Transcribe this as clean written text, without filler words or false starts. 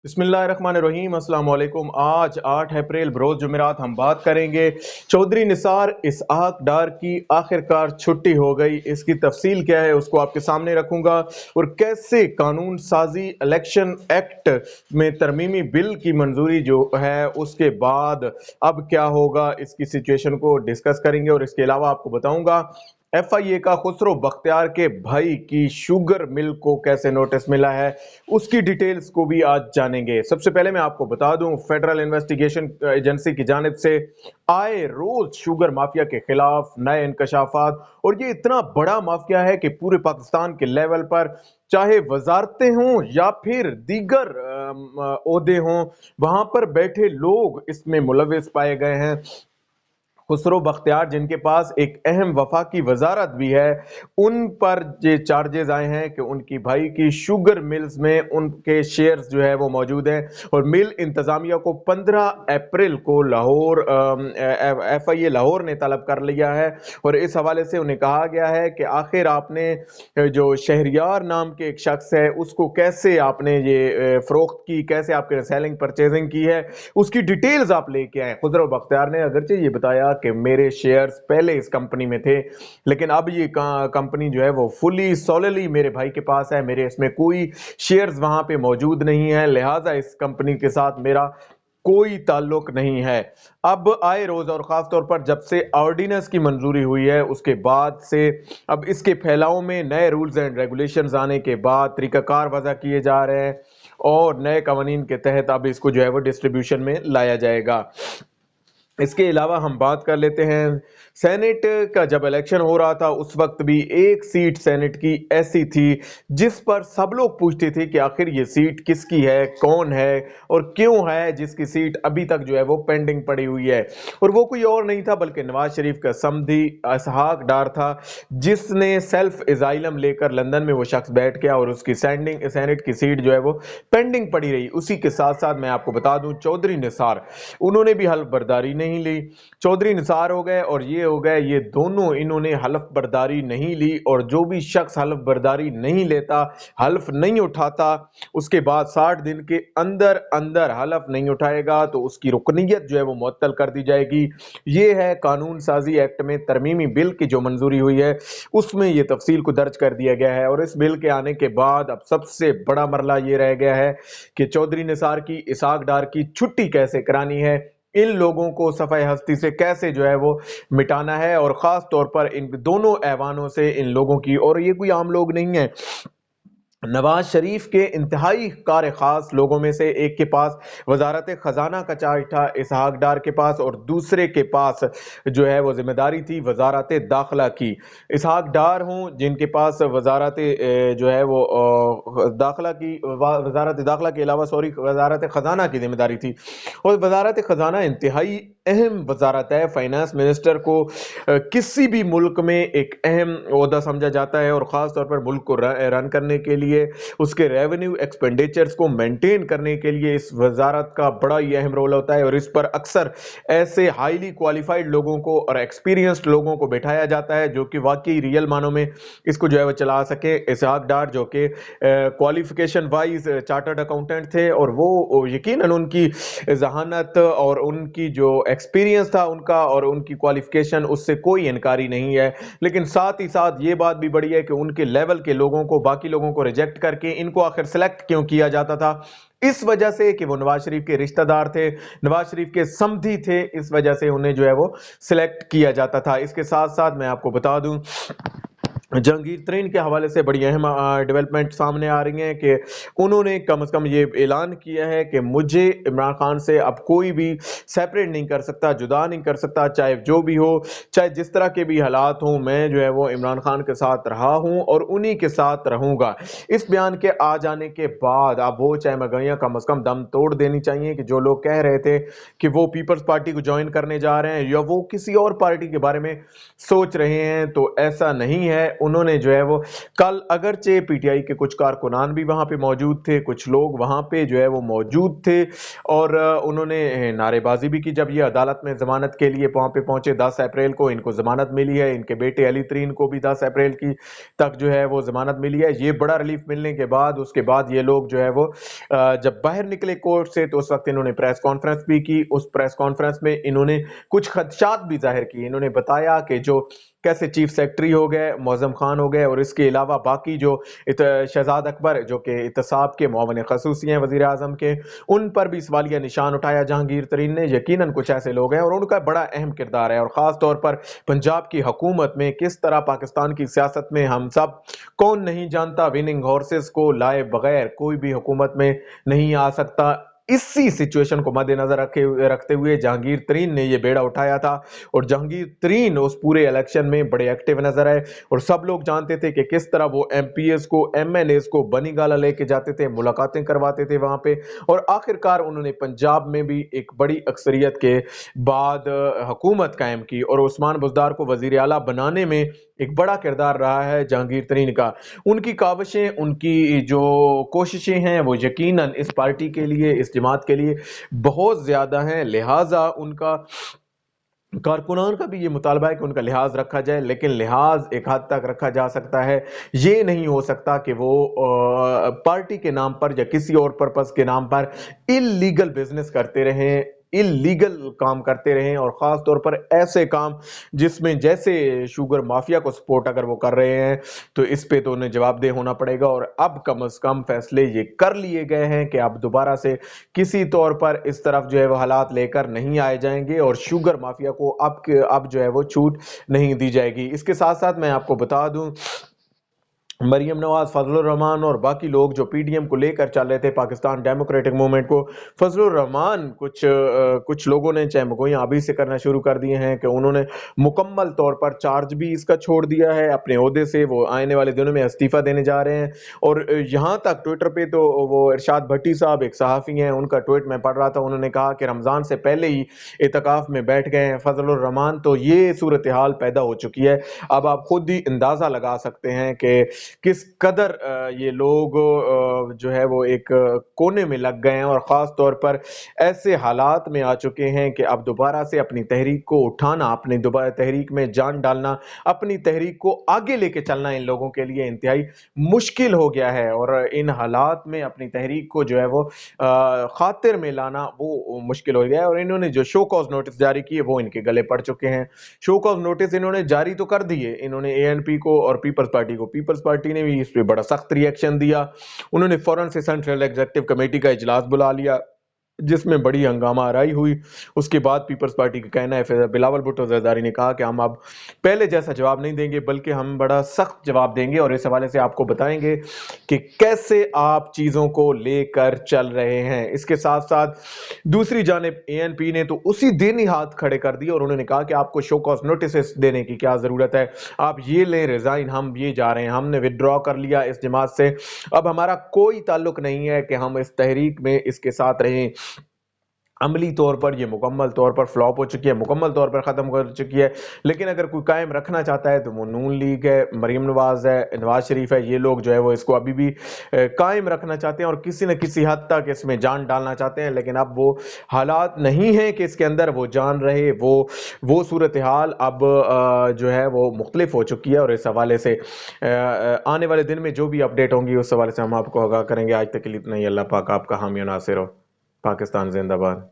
बिस्मिल्लाहिर्रहमानिर्रहीम। अस्सलाम वालेकुम। आज 8 अप्रैल बरोज जुमेरात हम बात करेंगे चौधरी निसार इसहाक डार की आखिरकार छुट्टी हो गई। इसकी तफसील क्या है उसको आपके सामने रखूंगा और कैसे कानून साजी इलेक्शन एक्ट में तरमीमी बिल की मंजूरी जो है उसके बाद अब क्या होगा इसकी सिचुएशन को डिस्कस करेंगे। और इसके अलावा आपको बताऊंगा FIA का खुसरो बख्तियार के भाई की शुगर मिल को कैसे नोटिस मिला है, उसकी डिटेल्स को भी आज जानेंगे। सबसे पहले मैं आपको बता दूं, फेडरल इन्वेस्टिगेशन एजेंसी की जानिब से आए रोज शुगर माफिया के खिलाफ नए इंकशाफात, और ये इतना बड़ा माफिया है कि पूरे पाकिस्तान के लेवल पर चाहे वजारतें हों या फिर दीगर ओहदे हों, वहां पर बैठे लोग इसमें मुलविस पाए गए हैं। खुसरो बख्तियार जिनके पास एक अहम वफाकी वजारत भी है, उन पर ये चार्जेस आए हैं कि उनकी भाई की शुगर मिल्स में उनके शेयर्स जो है वो मौजूद हैं। और मिल इंतजामिया को 15 अप्रैल को लाहौर FIA लाहौर ने तलब कर लिया है। और इस हवाले से उन्हें कहा गया है कि आखिर आपने जो शहरियार नाम के एक शख्स है उसको कैसे आपने ये फरोख्त की, कैसे आपके सेलिंग परचेजिंग की है, उसकी डिटेल्स आप लेके आए। खुसरो बख्तियार ने अगरचे ये बताया कि मेरे शेयर्स पहले इस कंपनी में थे, लेकिन अब ये कंपनी जो है वो फुली सोलली मेरे भाई के पास है, मेरे इसमें कोई शेयर्स वहां पे मौजूद नहीं है, लिहाजा इस कंपनी के साथ मेरा कोई ताल्लुक नहीं है। अब आए रोज और खास तौर पर जब से ऑर्डिनेंस की मंजूरी हुई है उसके बाद से अब इसके फैलाव में नए रूल्स एंड रेगुलेशंस आने के बाद तरीकाकार वजह किए जा रहे हैं और नए कवानीन के तहत अब इसको जो है वो डिस्ट्रीब्यूशन में लाया जाएगा। इसके अलावा हम बात कर लेते हैं, सेनेट का जब इलेक्शन हो रहा था उस वक्त भी एक सीट सेनेट की ऐसी थी जिस पर सब लोग पूछते थे कि आखिर ये सीट किसकी है, कौन है और क्यों है, जिसकी सीट अभी तक जो है वो पेंडिंग पड़ी हुई है। और वो कोई और नहीं था बल्कि नवाज शरीफ का समधी इसहाक डार था, जिसने सेल्फ इजाइलम लेकर लंदन में वो शख्स बैठ गया और उसकी सेनेट की सीट जो है वो पेंडिंग पड़ी रही। उसी के साथ साथ मैं आपको बता दूं, चौधरी निसार उन्होंने भी हल्फ बर्दारी नहीं ली। चौधरी निसार हो गए और ये हो गए, ये दोनों इन्होंने हल्फ बर्दारी नहीं ली। और जो भी शख्स हल्फ बर्दारी नहीं लेता, हल्फ नहीं उठाता, उसके बाद 60 दिन के अंदर अंदर हल्फ नहीं उठाएगा तो उसकी रुकनीयत जो है वो मुअत्तल कर दी जाएगी। ये है कानून साजी एक्ट में तरमीमी बिल की जो मंजूरी हुई है उसमें ये तफसील को दर्ज कर दिया गया है। और इस बिल के आने के बाद अब सबसे बड़ा मरला ये रह गया है कि चौधरी निसार की इसहाक डार की छुट्टी कैसे करानी है, इन लोगों को सफाई हस्ती से कैसे जो है वो मिटाना है। और खास तौर पर इन दोनों ऐवानों से इन लोगों की, और ये कोई आम लोग नहीं है, नवाज शरीफ के इंतहाई कार खास लोगों में से एक के पास वजारत खजाना का चार्ज था इसहाक डार के पास, और दूसरे के पास जो है वो जिम्मेदारी थी वजारत दाखिला की। इसहाक डार हूँ जिनके पास वजारत जो है वो दाखिला की, वजारत दाखिला के अलावा वजारत खजाना की जिम्मेदारी थी। और वजारत खजाना इंतहाई अहम वजारत है। फाइनेंस मिनिस्टर को किसी भी मुल्क में एक अहम ओहदा समझा जाता है और ख़ास तौर पर मुल्क को रन करने के लिए, उसके रेवेन्यू एक्सपेंडिचर्स को मेंटेन करने के लिए इस वजारत का बड़ा ही अहम रोल होता है। और इस पर अक्सर ऐसे हाईली क्वालिफाइड लोगों को और एक्सपीरियंस्ड लोगों को बैठाया जाता है जो कि वाकई रियल मानों में इसको जो है वो चला सके। इसहाक डार जो कि क्वालिफिकेशन वाइज चार्टर्ड अकाउंटेंट थे और वो यकीनन उनकी जहानत और उनकी जो एक्सपीरियंस था उनका और उनकी क्वालिफिकेशन, उससे कोई इनकारी नहीं है। लेकिन साथ ही साथ ये बात भी बड़ी है कि उनके लेवल के लोगों को बाकी लोगों को रिजेक्ट करके इनको आखिर सेलेक्ट क्यों किया जाता था? इस वजह से कि वो नवाज शरीफ के रिश्तेदार थे, नवाज शरीफ के समधी थे, इस वजह से उन्हें जो है वो सिलेक्ट किया जाता था। इसके साथ साथ मैं आपको बता दूं, जहांगीर तरीन के हवाले से बड़ी अहम डेवलपमेंट सामने आ रही हैं कि उन्होंने कम से कम ये ऐलान किया है कि मुझे इमरान खान से अब कोई भी सेपरेट नहीं कर सकता, जुदा नहीं कर सकता, चाहे जो भी हो, चाहे जिस तरह के भी हालात हों, मैं जो है वो इमरान खान के साथ रहा हूं और उन्हीं के साथ रहूंगा। इस बयान के आ जाने के बाद अब वो चाहे महंगाइयाँ कम से कम दम तोड़ देनी चाहिए कि जो लोग कह रहे थे कि वो पीपल्स पार्टी को ज्वाइन करने जा रहे हैं या वो किसी और पार्टी के बारे में सोच रहे हैं, तो ऐसा नहीं है। उन्होंने जो है वो कल अगरचे पीटीआई के कुछ कारकुनान भी वहाँ पे मौजूद थे, कुछ लोग वहाँ पे जो है वो मौजूद थे और उन्होंने नारेबाजी भी की जब ये अदालत में ज़मानत के लिए वहाँ पे पहुँचे। 10 अप्रैल को इनको ज़मानत मिली है, इनके बेटे अली तरीन को भी 10 अप्रैल की तक जो है वो ज़मानत मिली है। ये बड़ा रिलीफ मिलने के बाद उसके बाद ये लोग जो है वो जब बाहर निकले कोर्ट से तो उस वक्त इन्होंने प्रेस कॉन्फ्रेंस भी की। उस प्रेस कॉन्फ्रेंस में इन्होंने कुछ खदशात भी जाहिर किए। इन्होंने बताया कि जो कैसे चीफ सेक्रेटरी हो गए, मौज़म खान हो गए और इसके अलावा बाकी जो शहजाद अकबर जो कि इत्तेसाब के मुआविन खसूसी हैं वज़ीर आज़म के, उन पर भी सवालिया निशान उठाया जहांगीर तरीन ने। यकीनन कुछ ऐसे लोग हैं और उनका बड़ा अहम किरदार है और ख़ास तौर पर पंजाब की हुकूमत में किस तरह पाकिस्तान की सियासत में हम सब कौन नहीं जानता, विनिंग हॉर्सेस को लाए बगैर कोई भी हुकूमत में नहीं आ सकता। इसी सिचुएशन को मद्देनजर रखते हुए जहांगीर तरीन ने यह बेड़ा उठाया था और जहांगीर तरीन उस पूरे इलेक्शन में बड़े एक्टिव नजर आए और सब लोग जानते थे कि किस तरह वो एमपीएस को, एमएनएस को बनी गाला लेके जाते थे, मुलाकातें करवाते थे वहां पे और आखिरकार उन्होंने पंजाब में भी एक बड़ी अक्सरियत के बाद हुकूमत कायम की और उस्मान बुज़दार को वजीर आला बनाने में एक बड़ा किरदार रहा है जहांगीर तरीन का। उनकी काविशें, उनकी जो कोशिशें हैं वो यकीनन इस पार्टी के लिए, इस जमात के लिए बहुत ज्यादा हैं, लिहाजा उनका कारकुनान का भी ये मुतालबा है कि उनका लिहाज रखा जाए, लेकिन लिहाज एक हद तक रखा जा सकता है। ये नहीं हो सकता कि वो पार्टी के नाम पर या किसी और पर्पस के नाम पर इलीगल बिजनेस करते रहें, इलीगल काम करते रहें और ख़ास तौर पर ऐसे काम जिसमें जैसे शुगर माफिया को सपोर्ट अगर वो कर रहे हैं तो इस पे तो उन्हें जवाबदेह होना पड़ेगा। और अब कम से कम फैसले ये कर लिए गए हैं कि अब दोबारा से किसी तौर पर इस तरफ जो है वो हालात लेकर नहीं आए जाएंगे और शुगर माफिया को अब जो है वो छूट नहीं दी जाएगी। इसके साथ साथ मैं आपको बता दूं, मरियम नवाज, फजलुर रहमान और बाकी लोग जो पीडीएम को लेकर चल रहे थे, पाकिस्तान डेमोक्रेटिक मूवमेंट को, फजलुर रहमान कुछ लोगों ने चाहे मगोइयां अभी से करना शुरू कर दिए हैं कि उन्होंने मुकम्मल तौर पर चार्ज भी इसका छोड़ दिया है अपने ओहदे से। वो आने वाले दिनों में इस्तीफा देने जा रहे हैं और यहाँ तक ट्विटर पे तो वो इरशाद भट्टी साहब एक सहाफ़ी हैं, उनका ट्वीट मैं पढ़ रहा था, उन्होंने कहा कि रमज़ान से पहले ही इतकाफ में बैठ गए हैं फजलुर रहमान। तो ये सूरत हाल पैदा हो चुकी है। अब आप खुद ही अंदाज़ा लगा सकते हैं कि किस कदर ये लोग जो है वो एक कोने में लग गए हैं और ख़ास तौर पर ऐसे हालात में आ चुके हैं कि अब दोबारा से अपनी तहरीक को उठाना, अपनी दोबारा तहरीक में जान डालना, अपनी तहरीक को आगे लेके चलना इन लोगों के लिए इंतहाई मुश्किल हो गया है और इन हालात में अपनी तहरीक को जो है वो खातिर में लाना वो मुश्किल हो गया है। और इन्होंने जो शो कॉज नोटिस जारी किए वो इनके गले पड़ चुके हैं। शो कॉज नोटिस इन्होंने जारी तो कर दिए, इन्होंने एएनपी को और पीपल्स पार्टी को, पीपल्स पार्टी ने भी इस पे बड़ा सख्त रिएक्शन दिया। उन्होंने फौरन से सेंट्रल एग्जीक्यूटिव कमेटी का इजलास बुला लिया जिसमें बड़ी हंगामा आराई हुई। उसके बाद पीपल्स पार्टी का कहना है, फिर बिलावल भुट्टो जरदारी ने कहा कि हम अब पहले जैसा जवाब नहीं देंगे बल्कि हम बड़ा सख्त जवाब देंगे और इस हवाले से आपको बताएंगे कि कैसे आप चीजों को लेकर चल रहे हैं। इसके साथ साथ दूसरी जानिब एएनपी ने तो उसी दिन ही हाथ खड़े कर दिए और उन्होंने कहा कि आपको शो कॉज नोटिस देने की क्या जरूरत है, आप ये लें रिजाइन, हम ये जा रहे हैं, हमने विदड्रॉ कर लिया इस जमात से, अब हमारा कोई ताल्लुक नहीं है कि हम इस तहरीक में इसके साथ रहें। अमली तौर पर ये मुकम्मल तौर पर फ्लॉप हो चुकी है, मुकम्मल तौर पर ख़त्म कर चुकी है। लेकिन अगर कोई कायम रखना चाहता है तो वो नून लीग है, मरीम नवाज है, नवाज शरीफ है, ये लोग जो है वो इसको अभी भी कायम रखना चाहते हैं और किसी न किसी हद तक इसमें जान डालना चाहते हैं। लेकिन अब वो हालात नहीं है कि इसके अंदर वो जान रहे, वो सूरत हाल अब जो है वो मुख्तलिफ हो चुकी है। और इस हवाले से आने वाले दिन में जो भी अपडेट होंगी उस हवाले से हम आपको आगाह करेंगे। आज तक के लिए इतना ही। अल्लाह पाक आपका हामी और नासिर हो। पाकिस्तान जिंदाबाद।